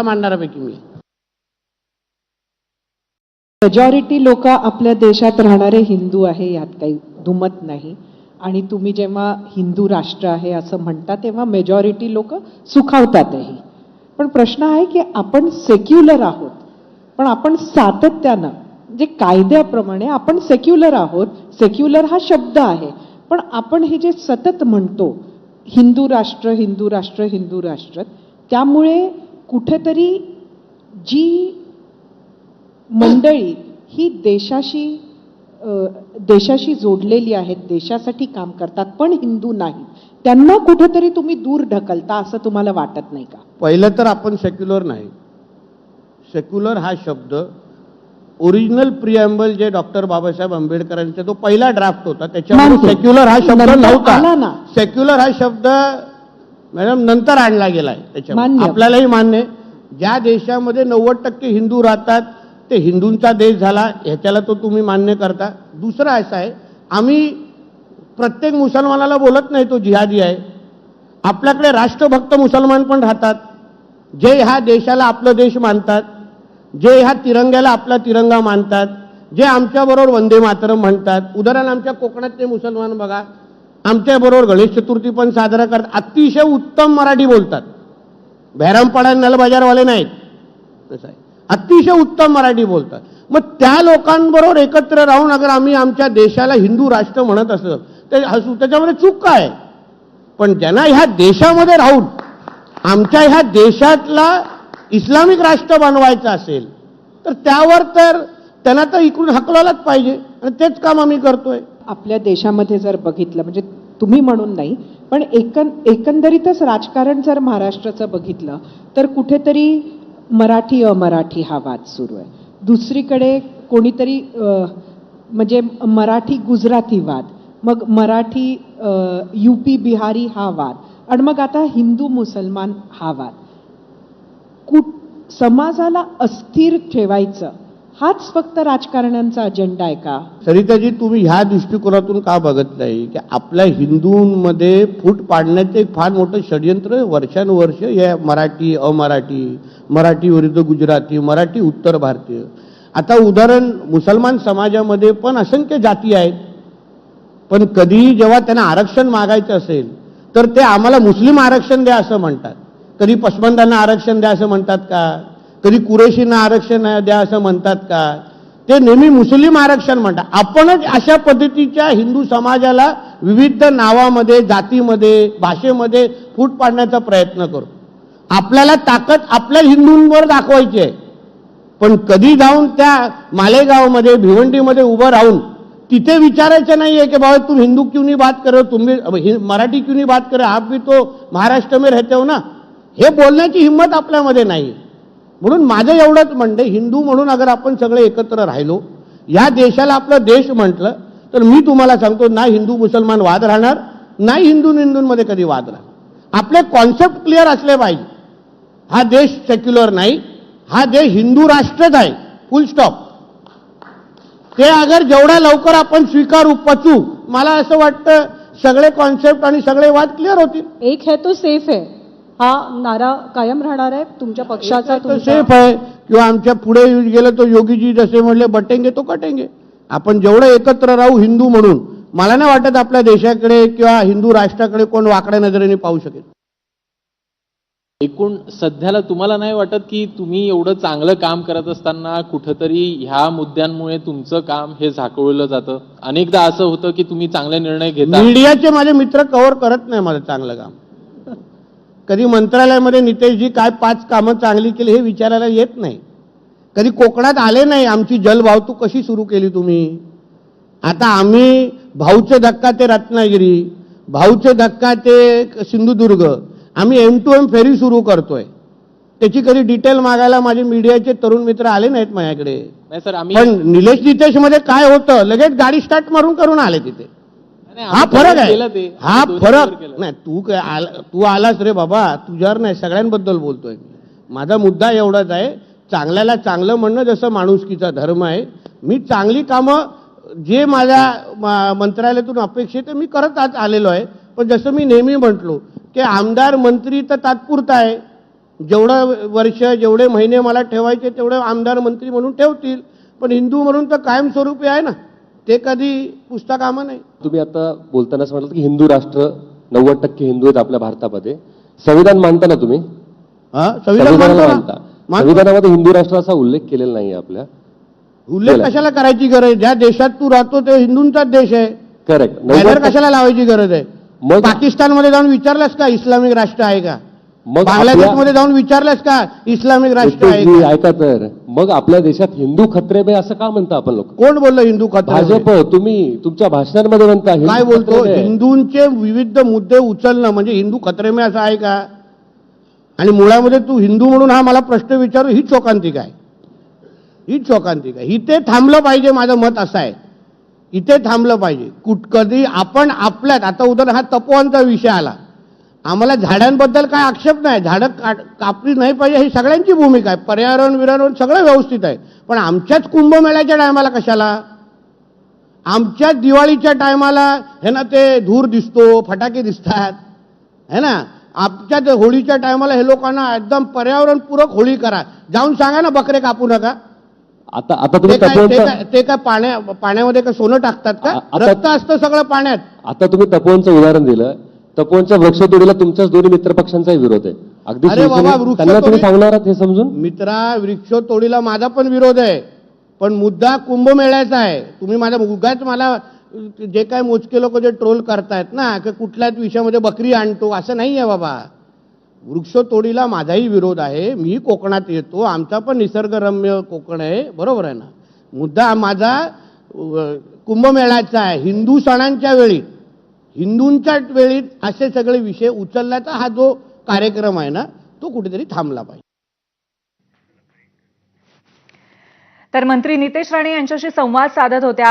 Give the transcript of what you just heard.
मानणाऱ्यापैकी मी. Majority लोक आपल्या देशात राहणारे हिंदू आहे, यात काही दुमत नाही. आणि तुम्ही जेव्हा हिंदू राष्ट्र आहे असं म्हणता तेव्हा मेजॉरिटी लोक सुखावतातही. पण प्रश्न आहे की आपण सेक्युलर आहोत, पण आपण सातत्यानं जे कायद्याप्रमाणे आपण सेक्युलर आहोत, सेक्युलर हा शब्द आहे, पण आपण हे जे सतत म्हणतो हिंदू राष्ट्र हिंदू राष्ट्र हिंदू राष्ट्र, त्यामुळे कुठेतरी जी मंडळी ही देशाशी जोडलेली आहेत, देशासाठी काम करतात पण हिंदू नाही, त्यांना कुठेतरी तुम्ही दूर ढकलता असं तुम्हाला वाटत नाही का? पहिलं तर आपण सेक्युलर नाही. सेक्युलर हा शब्द ओरिजिनल प्रिएम्बल जे डॉक्टर बाबासाहेब आंबेडकरांचा तो पहिला ड्राफ्ट होता, त्याच्यामध्ये सेक्युलर हा शब्द नव्हता. सेक्युलर हा शब्द मॅडम नंतर आणला गेलाय. त्याच्यामध्ये आपल्यालाही मान्य आहे, ज्या देशामध्ये 90% हिंदू राहतात ते हिंदूंचा देश झाला, ह्याच्याला तो तुम्ही मान्य करता. दुसरं असं आहे, आम्ही प्रत्येक मुसलमानाला बोलत नाही तो जिहादी आहे. आपल्याकडे राष्ट्रभक्त मुसलमान पण राहतात, जे ह्या देशाला आपलं देश मानतात, जे ह्या तिरंग्याला आपला तिरंगा मानतात, जे आमच्याबरोबर वंदे मातरम म्हणतात. उदाहरण आमच्या कोकणातले मुसलमान बघा, आमच्याबरोबर गणेश चतुर्थी पण साजरा करतात, अतिशय उत्तम मराठी बोलतात. बहरामपाडा नल बाजारवाले नाहीत, तसं आहे, अतिशय उत्तम मराठी बोलतात. मग त्या लोकांबरोबर एकत्र राहून अगर आम्ही आमच्या देशाला हिंदू राष्ट्र म्हणत असलं तर त्याच्यामध्ये चूक काय? पण ज्यांना ह्या देशामध्ये राहून आमच्या ह्या देशातला इस्लामिक राष्ट्र बनवायचं असेल तर त्यावर तर त्यांना तर इकडून हकलायलाच पाहिजे, आणि तेच काम आम्ही करतोय. आपल्या देशामध्ये जर बघितलं, म्हणजे तुम्ही म्हणून नाही पण एकंदरीतच राजकारण जर महाराष्ट्राचं बघितलं तर कुठेतरी मराठी अमराठी हा वाद सुरू आहे. दुसरीकडे कोणीतरी म्हणजे मराठी गुजराती वाद, मग मराठी यूपी बिहारी हा वाद, आणि मग आता हिंदू मुसलमान हा वाद. समाजाला अस्थिर ठेवायचं हाच फक्त राजकारण्यांचा अजेंडा आहे का? सरिताजी, तुम्ही ह्या दृष्टिकोनातून का बघत नाही की आपल्या हिंदूंमध्ये फूट पाडण्याचं एक फार मोठं षडयंत्र वर्षानुवर्ष या मराठी अमराठी, मराठी विरुद्ध गुजराती, मराठी उत्तर भारतीय. आता उदाहरण मुसलमान समाजामध्ये पण असंख्य जाती आहेत, पण कधी जेव्हा त्यांना आरक्षण मागायचं असेल तर ते आम्हाला मुस्लिम आरक्षण द्या असं म्हणतात. कधी पशमंदांना आरक्षण द्या असं म्हणतात का? कधी कुरेशींना आरक्षण द्या असं म्हणतात का? ते नेहमी मुस्लिम आरक्षण म्हणतात. आपणच अशा पद्धतीच्या हिंदू समाजाला विविध नावामध्ये, जातीमध्ये, भाषेमध्ये फूट पाडण्याचा प्रयत्न करतो. आपल्याला ताकद आपल्या हिंदूंवर दाखवायची आहे, पण कधी जाऊन त्या मालेगावमध्ये, भिवंडीमध्ये उभं राहून तिथे विचारायचं नाहीये की बाबा तुम हिंदू क्यों नहीं बात करो, तुम मराठी क्यों नहीं बात करो, आप भी तो महाराष्ट्र में रहते हो ना. हे बोलण्याची हिंमत आपल्यामध्ये नाही. म्हणून माझं एवढंच म्हणणं, हिंदू म्हणून अगर आपण सगळे एकत्र राहिलो, या देशाला आपलं देश म्हटलं, तर मी तुम्हाला सांगतो ना हिंदू मुसलमान वाद राहणार, नाही हिंदूंमध्ये कधी वाद राहणार. आपले कॉन्सेप्ट क्लिअर असले पाहिजे. हा देश सेक्युलर नाही, हा देश हिंदू राष्ट्रच आहे, फुल स्टॉप. ते अगर जेवढ्या लवकर आपण स्वीकारू, पचू, मला असं वाटतं सगळे कॉन्सेप्ट आणि सगळे वाद क्लिअर होतील. एक है तो सेफ है हा नारा कायम राहणार आहे तुमच्या पक्षाचा? सेफ आहे किंवा आमच्या पुढे गेलं तो योगीजी जसे म्हणले बटेंगे तो कटेंगे. आपण जेवढं एकत्र राहू हिंदू म्हणून, मला नाही वाटत आपल्या देशाकडे किंवा हिंदू राष्ट्राकडे कोण वाकड्या नजरेने पाहू शकेल. एकूण सध्याला तुम्हाला नाही वाटत की तुम्ही एवढं चांगलं काम करत असताना कुठंतरी ह्या मुद्द्यांमुळे तुमचं काम हे झाकळलं जातं? अनेकदा असं होतं की तुम्ही चांगले निर्णय घेता, मीडियाचे माझे मित्र कव्हर करत नाही माझं चांगलं काम. कधी मंत्रालयामध्ये नितेशजी काय 5 कामं चांगली केली हे विचारायला येत नाही. कधी कोकणात आले नाही, आमची जलवाहतूक कशी सुरू केली तुम्ही. आता आम्ही भाऊचे धक्का ते रत्नागिरी, भाऊचे धक्का ते सिंधुदुर्ग, आम्ही M2M फेरी सुरू करतोय. त्याची कधी डिटेल मागायला माझे मीडियाचे तरुण मित्र आले नाहीत माझ्याकडे. नाही सर, आम्ही पण निलेश मध्ये काय होतं, लगेच गाडी स्टार्ट मारून करून आले तिथे. हा फरक आहे, हा फरक नाही. तू आलास रे बाबा, तुझ्यावर नाही सगळ्यांबद्दल बोलतोय. माझा मुद्दा एवढाच आहे, चांगल्याला चांगलं म्हणणं जसं माणुसकीचा धर्म आहे. मी चांगली कामं जे माझ्या मंत्रालयातून अपेक्षित आहे मी करत आज आलेलो आहे. पण जसं मी नेहमी म्हटलो की आमदार मंत्री तर तात्पुरता आहे, जेवढं वर्ष जेवढे महिने मला ठेवायचे तेवढे आमदार मंत्री म्हणून ठेवतील, पण हिंदू म्हणून तर कायमस्वरूपी आहे ना, ते कधी पुस्तक कामं नाही. तुम्ही आता बोलताना असं म्हटलं की हिंदू राष्ट्र 90% हिंदू आहेत आपल्या भारतामध्ये. संविधान मानता ना तुम्ही? हा, संविधान संविधानाला मानतो मानता. ना? मानतो. संविधानामध्ये हिंदू राष्ट्राचा उल्लेख केलेला नाही आपल्या. उल्लेख केला. कशाला करायची गरज? ज्या देशात तू राहतो ते हिंदूंचाच देश आहे. करेक्ट. बॅनर कशाला लावायची गरज आहे? मग पाकिस्तानमध्ये जाऊन विचारलंस का इस्लामिक राष्ट्र आहे का? मग बांगलादेशमध्ये जाऊन विचारलंस का इस्लामिक राष्ट्र आहे नितेशजी, का? ऐका तर, मग आपल्या देशात हिंदू खत्रेबे असं का म्हणता आपण लोक? कोण बोललं हिंदू खतरे? भाजप, तुम्ही तुमच्या भाषणांमध्ये म्हणता हिंदू काय बोलतो? खत्रेबे. हिंदूंचे विविध मुद्दे उचलणं म्हणजे हिंदू खतरे में असं आहे का? आणि मुळामध्ये तू हिंदू म्हणून हा मला प्रश्न विचारू, हीच शोकांतिका आहे. हीच शोकांतिका आहे. इथे थांबलं पाहिजे, माझं मत असं आहे. इथे थांबलं पाहिजे. कधी आपण आपल्यात, आता उदाहरण हा तपोवनचा विषय आला, आम्हाला झाडांबद्दल काय आक्षेप नाही, झाडं कापली नाही पाहिजे ही सगळ्यांची भूमिका आहे. पर्यावरण सगळं व्यवस्थित आहे, पण आमच्याच कुंभमेळ्याच्या टायमाला कशाला? आमच्याच दिवाळीच्या टायमाला हे ना ते धूर दिसतो, फटाके दिसतात है ना. आमच्याच होळीच्या टायमाला हे लोकांना एकदम पर्यावरणपूरक होळी करा, जाऊन सांगा ना बकरे कापू नका. आता तुम्ही तपोवनचं ते काय पाण्यामध्ये काय सोनं टाकतात का? आता- रक्त असतं सगळं पाण्यात. आता तुम्ही तपोवनचं उदाहरण दिलं. तपोवनच्या वृक्षतोडीला तुमच्याच दोन्ही मित्रपक्षांचाही विरोध आहे. अगदी अरे बाबा, शिवसेनेत त्यांना तुम्ही सांगणार आहात हे समजून? मित्रा, वृक्षतोडीला माझा पण विरोध आहे, पण मुद्दा कुंभमेळ्याचा आहे. तुम्ही माझा उगाच मला जे काय मोजके लोक जे ट्रोल करतायत ना की कुठल्याच विषयामध्ये बकरी आणतो, असं नाही आहे बाबा. वृक्षतोडीला माझाही विरोध आहे. मी कोकणात येतो, आमचा पण निसर्गरम्य कोकण आहे, बरोबर आहे ना. मुद्दा माझा कुंभमेळ्याचा आहे. हिंदू सणांच्या वेळी, हिंदूंच्या वेळी असे सगळे विषय उचलण्याचा हा जो कार्यक्रम आहे ना, तो कुठेतरी थांबला पाहिजे. तर मंत्री नितेश राणे यांच्याशी संवाद साधत होत्या.